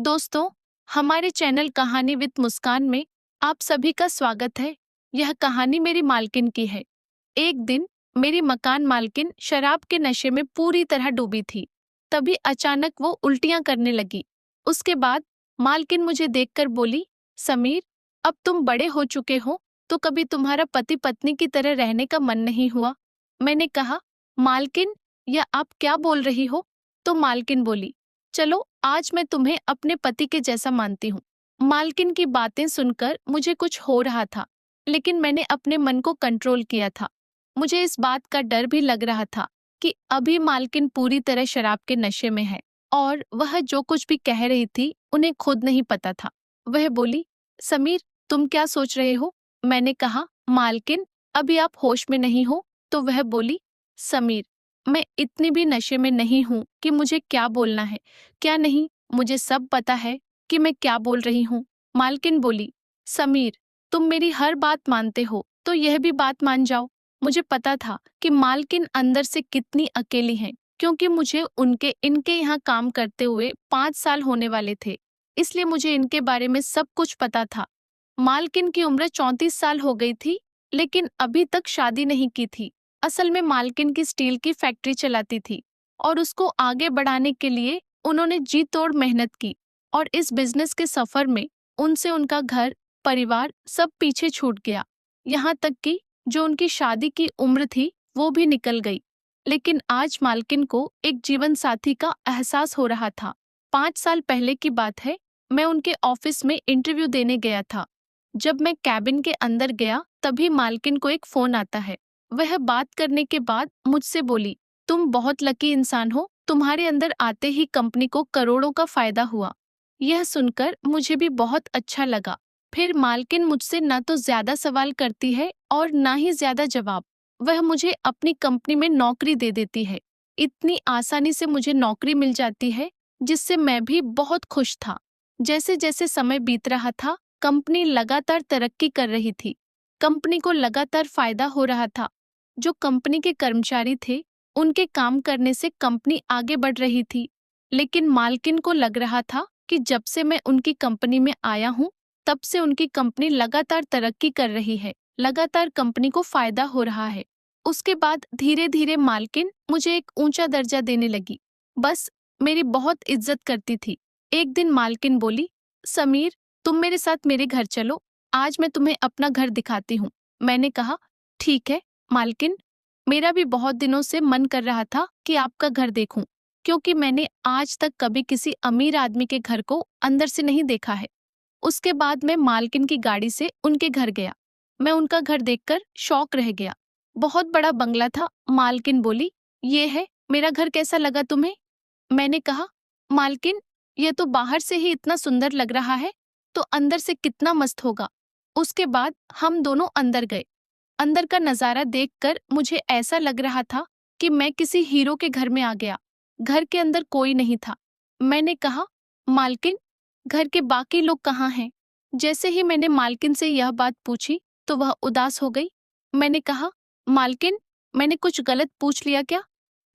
दोस्तों, हमारे चैनल कहानी विद मुस्कान में आप सभी का स्वागत है। यह कहानी मेरी मालकिन की है। एक दिन मेरी मकान मालकिन शराब के नशे में पूरी तरह डूबी थी। तभी अचानक वो उल्टियां करने लगी। उसके बाद मालकिन मुझे देखकर बोली, समीर, अब तुम बड़े हो चुके हो तो कभी तुम्हारा पति पत्नी की तरह रहने का मन नहीं हुआ? मैंने कहा, मालकिन, यह आप क्या बोल रही हो? तो मालकिन बोली, चलो आज मैं तुम्हें अपने पति के जैसा मानती हूँ। मालकिन की बातें सुनकर मुझे कुछ हो रहा था, लेकिन मैंने अपने मन को कंट्रोल किया था। मुझे इस बात का डर भी लग रहा था कि अभी मालकिन पूरी तरह शराब के नशे में है और वह जो कुछ भी कह रही थी उन्हें खुद नहीं पता था। वह बोली, समीर, तुम क्या सोच रहे हो? मैंने कहा, मालकिन, अभी आप होश में नहीं हो। तो वह बोली, समीर, मैं इतनी भी नशे में नहीं हूँ कि मुझे क्या बोलना है क्या नहीं, मुझे सब पता है कि मैं क्या बोल रही हूँ। मालकिन बोली, समीर, तुम मेरी हर बात मानते हो तो यह भी बात मान जाओ। मुझे पता था कि मालकिन अंदर से कितनी अकेली हैं, क्योंकि मुझे इनके यहाँ काम करते हुए 5 साल होने वाले थे, इसलिए मुझे इनके बारे में सब कुछ पता था। मालकिन की उम्र 34 साल हो गई थी, लेकिन अभी तक शादी नहीं की थी। असल में मालकिन की स्टील की फैक्ट्री चलाती थी और उसको आगे बढ़ाने के लिए उन्होंने जी तोड़ मेहनत की, और इस बिजनेस के सफर में उनसे उनका घर, परिवार सब पीछे छूट गया। यहाँ तक कि जो उनकी शादी की उम्र थी वो भी निकल गई। लेकिन आज मालकिन को एक जीवन साथी का एहसास हो रहा था। 5 साल पहले की बात है, मैं उनके ऑफिस में इंटरव्यू देने गया था। जब मैं कैबिन के अंदर गया तभी मालकिन को एक फोन आता है। वह बात करने के बाद मुझसे बोली, तुम बहुत लकी इंसान हो, तुम्हारे अंदर आते ही कंपनी को करोड़ों का फायदा हुआ। यह सुनकर मुझे भी बहुत अच्छा लगा। फिर मालकिन मुझसे ना तो ज्यादा सवाल करती है और ना ही ज्यादा जवाब। वह मुझे अपनी कंपनी में नौकरी दे देती है। इतनी आसानी से मुझे नौकरी मिल जाती है, जिससे मैं भी बहुत खुश था। जैसे जैसे समय बीत रहा था, कंपनी लगातार तरक्की कर रही थी। कंपनी को लगातार फायदा हो रहा था। जो कंपनी के कर्मचारी थे, उनके काम करने से कंपनी आगे बढ़ रही थी। लेकिन मालकिन को लग रहा था कि जब से मैं उनकी कंपनी में आया हूँ, तब से उनकी कंपनी लगातार तरक्की कर रही है, लगातार कंपनी को फायदा हो रहा है। उसके बाद धीरे धीरे मालकिन मुझे एक ऊंचा दर्जा देने लगी। बस मेरी बहुत इज्जत करती थी। एक दिन मालकिन बोली, समीर, तुम मेरे साथ मेरे घर चलो, आज मैं तुम्हें अपना घर दिखाती हूँ। मैंने कहा, ठीक है मालकिन, मेरा भी बहुत दिनों से मन कर रहा था कि आपका घर देखूं, क्योंकि मैंने आज तक कभी किसी अमीर आदमी के घर को अंदर से नहीं देखा है। उसके बाद मैं मालकिन की गाड़ी से उनके घर गया। मैं उनका घर देखकर शॉक रह गया। बहुत बड़ा बंगला था। मालकिन बोली, ये है मेरा घर, कैसा लगा तुम्हें? मैंने कहा, मालकिन, यह तो बाहर से ही इतना सुंदर लग रहा है, तो अंदर से कितना मस्त होगा। उसके बाद हम दोनों अंदर गए। अंदर का नजारा देखकर मुझे ऐसा लग रहा था कि मैं किसी हीरो के घर में आ गया। घर के अंदर कोई नहीं था। मैंने कहा, मालकिन, घर के बाकी लोग कहाँ हैं? जैसे ही मैंने मालकिन से यह बात पूछी तो वह उदास हो गई। मैंने कहा, मालकिन, मैंने कुछ गलत पूछ लिया क्या?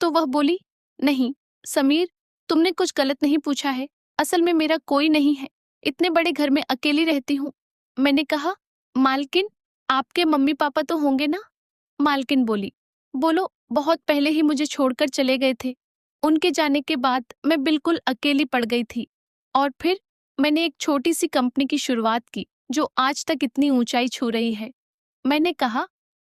तो वह बोली, नहीं समीर, तुमने कुछ गलत नहीं पूछा है। असल में मेरा कोई नहीं है, इतने बड़े घर में अकेली रहती हूँ। मैंने कहा, मालकिन, आपके मम्मी पापा तो होंगे ना? मालकिन बोली, बोलो, बहुत पहले ही मुझे छोड़कर चले गए थे। उनके जाने के बाद मैं बिल्कुल अकेली पड़ गई थी, और फिर मैंने एक छोटी सी कंपनी की शुरुआत की जो आज तक इतनी ऊंचाई छू रही है। मैंने कहा,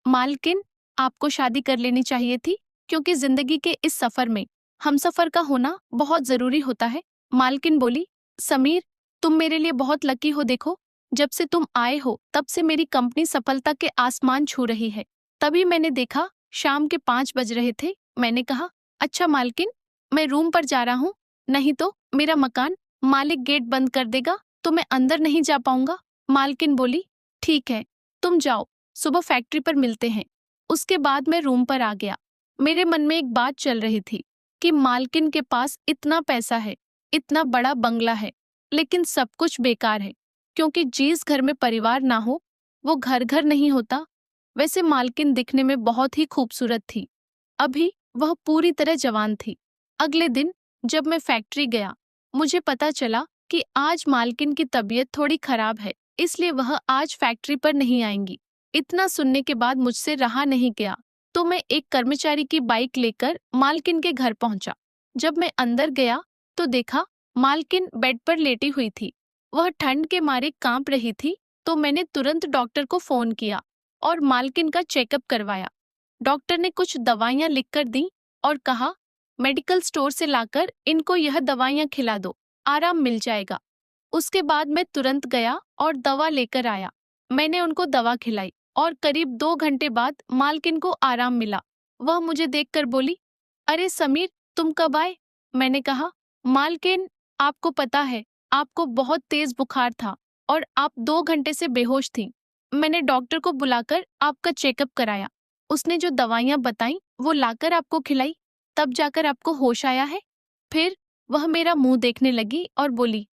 मालकिन, आपको शादी कर लेनी चाहिए थी, क्योंकि जिंदगी के इस सफर में हमसफर का होना बहुत जरूरी होता है। मालकिन बोली, समीर, तुम मेरे लिए बहुत लकी हो। देखो, जब से तुम आए हो तब से मेरी कंपनी सफलता के आसमान छू रही है। तभी मैंने देखा शाम के 5 बज रहे थे। मैंने कहा, अच्छा मालकिन, मैं रूम पर जा रहा हूँ, नहीं तो मेरा मकान मालिक गेट बंद कर देगा तो मैं अंदर नहीं जा पाऊंगा। मालकिन बोली, ठीक है, तुम जाओ, सुबह फैक्ट्री पर मिलते हैं। उसके बाद मैं रूम पर आ गया। मेरे मन में एक बात चल रही थी कि मालकिन के पास इतना पैसा है, इतना बड़ा बंगला है, लेकिन सब कुछ बेकार है, क्योंकि जिस घर में परिवार ना हो वो घर घर नहीं होता। वैसे मालकिन दिखने में बहुत ही खूबसूरत थी। अभी वह पूरी तरह जवान थी। अगले दिन जब मैं फैक्ट्री गया, मुझे पता चला कि आज मालकिन की तबीयत थोड़ी खराब है, इसलिए वह आज फैक्ट्री पर नहीं आएंगी। इतना सुनने के बाद मुझसे रहा नहीं गया, तो मैं एक कर्मचारी की बाइक लेकर मालकिन के घर पहुंचा। जब मैं अंदर गया तो देखा मालकिन बेड पर लेटी हुई थी। वह ठंड के मारे कांप रही थी, तो मैंने तुरंत डॉक्टर को फोन किया और मालकिन का चेकअप करवाया। डॉक्टर ने कुछ दवाइयां लिखकर दी और कहा, मेडिकल स्टोर से लाकर इनको यह दवाइयां खिला दो, आराम मिल जाएगा। उसके बाद मैं तुरंत गया और दवा लेकर आया। मैंने उनको दवा खिलाई और करीब 2 घंटे बाद मालकिन को आराम मिला। वह मुझे देखकर बोली, अरे समीर, तुम कब आए? मैंने कहा, मालकिन, आपको पता है आपको बहुत तेज बुखार था और आप 2 घंटे से बेहोश थीं। मैंने डॉक्टर को बुलाकर आपका चेकअप कराया। उसने जो दवाइयां बताई वो लाकर आपको खिलाई, तब जाकर आपको होश आया है। फिर वह मेरा मुंह देखने लगी और बोली,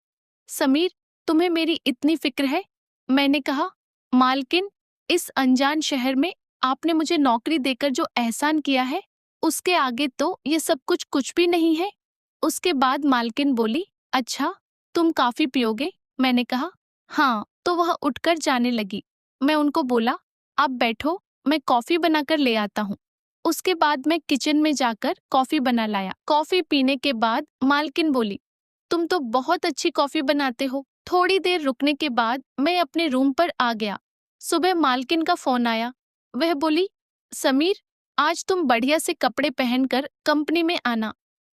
समीर, तुम्हें मेरी इतनी फिक्र है? मैंने कहा, मालकिन, इस अनजान शहर में आपने मुझे नौकरी देकर जो एहसान किया है, उसके आगे तो ये सब कुछ भी नहीं है। उसके बाद मालकिन बोली, अच्छा, तुम कॉफी पियोगे? मैंने कहा, हाँ। तो वह उठकर जाने लगी। मैं उनको बोला, आप बैठो, मैं कॉफी बनाकर ले आता हूँ। उसके बाद मैं किचन में जाकर कॉफी बना लाया। कॉफी पीने के बाद मालकिन बोली, तुम तो बहुत अच्छी कॉफी बनाते हो। थोड़ी देर रुकने के बाद मैं अपने रूम पर आ गया। सुबह मालकिन का फोन आया। वह बोली, समीर, आज तुम बढ़िया से कपड़े पहनकर कंपनी में आना।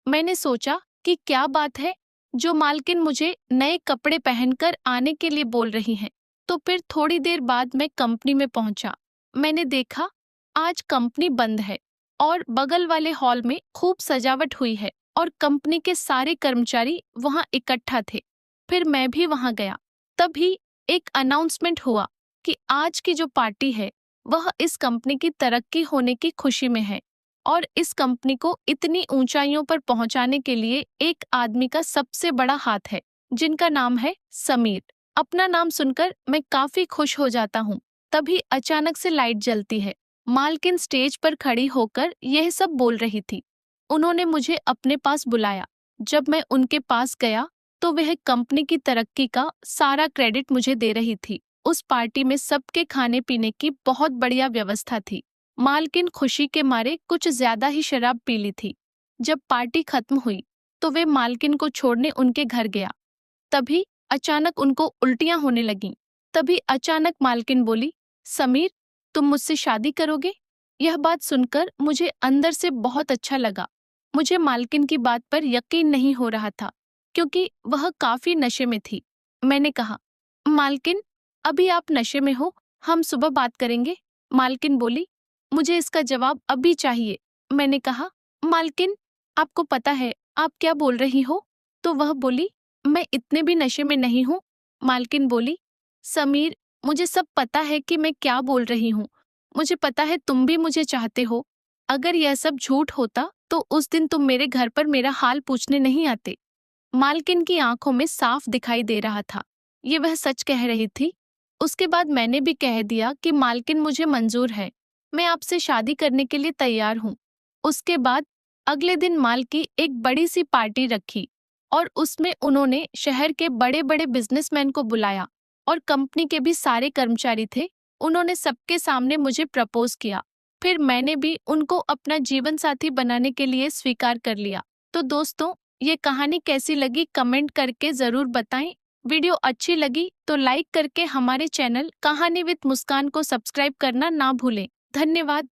मैंने सोचा कि क्या बात है जो मालकिन मुझे नए कपड़े पहनकर आने के लिए बोल रही हैं। तो फिर थोड़ी देर बाद मैं कंपनी में पहुंचा। मैंने देखा आज कंपनी बंद है और बगल वाले हॉल में खूब सजावट हुई है और कंपनी के सारे कर्मचारी वहां इकट्ठा थे। फिर मैं भी वहां गया। तभी एक अनाउंसमेंट हुआ कि आज की जो पार्टी है वह इस कंपनी की तरक्की होने की खुशी में है और इस कंपनी को इतनी ऊंचाइयों पर पहुंचाने के लिए एक आदमी का सबसे बड़ा हाथ है, जिनका नाम है समीर। अपना नाम सुनकर मैं काफी खुश हो जाता हूँ। तभी अचानक से लाइट जलती है। मालकिन स्टेज पर खड़ी होकर यह सब बोल रही थी। उन्होंने मुझे अपने पास बुलाया। जब मैं उनके पास गया तो वह कंपनी की तरक्की का सारा क्रेडिट मुझे दे रही थी। उस पार्टी में सबके खाने पीने की बहुत बढ़िया व्यवस्था थी। मालकिन खुशी के मारे कुछ ज्यादा ही शराब पी ली थी। जब पार्टी खत्म हुई तो वे मालकिन को छोड़ने उनके घर गया। तभी अचानक उनको उल्टियां होने लगीं। तभी अचानक मालकिन बोली, समीर, तुम मुझसे शादी करोगे? यह बात सुनकर मुझे अंदर से बहुत अच्छा लगा। मुझे मालकिन की बात पर यकीन नहीं हो रहा था, क्योंकि वह काफी नशे में थी। मैंने कहा, मालकिन, अभी आप नशे में हो, हम सुबह बात करेंगे। मालकिन बोली, मुझे इसका जवाब अभी चाहिए। मैंने कहा, मालकिन, आपको पता है आप क्या बोल रही हो? तो वह बोली, मैं इतने भी नशे में नहीं हूँ। मालकिन बोली, समीर, मुझे सब पता है कि मैं क्या बोल रही हूँ। मुझे पता है तुम भी मुझे चाहते हो। अगर यह सब झूठ होता तो उस दिन तुम मेरे घर पर मेरा हाल पूछने नहीं आते। मालकिन की आंखों में साफ दिखाई दे रहा था ये वह सच कह रही थी। उसके बाद मैंने भी कह दिया कि मालकिन, मुझे मंजूर है, मैं आपसे शादी करने के लिए तैयार हूँ। उसके बाद अगले दिन मालकी एक बड़ी सी पार्टी रखी और उसमें उन्होंने शहर के बड़े बड़े बिजनेसमैन को बुलाया और कंपनी के भी सारे कर्मचारी थे। उन्होंने सबके सामने मुझे प्रपोज किया। फिर मैंने भी उनको अपना जीवन साथी बनाने के लिए स्वीकार कर लिया। तो दोस्तों, ये कहानी कैसी लगी कमेंट करके जरूर बताएं। वीडियो अच्छी लगी तो लाइक करके हमारे चैनल कहानी विद मुस्कान को सब्सक्राइब करना ना भूलें। धन्यवाद।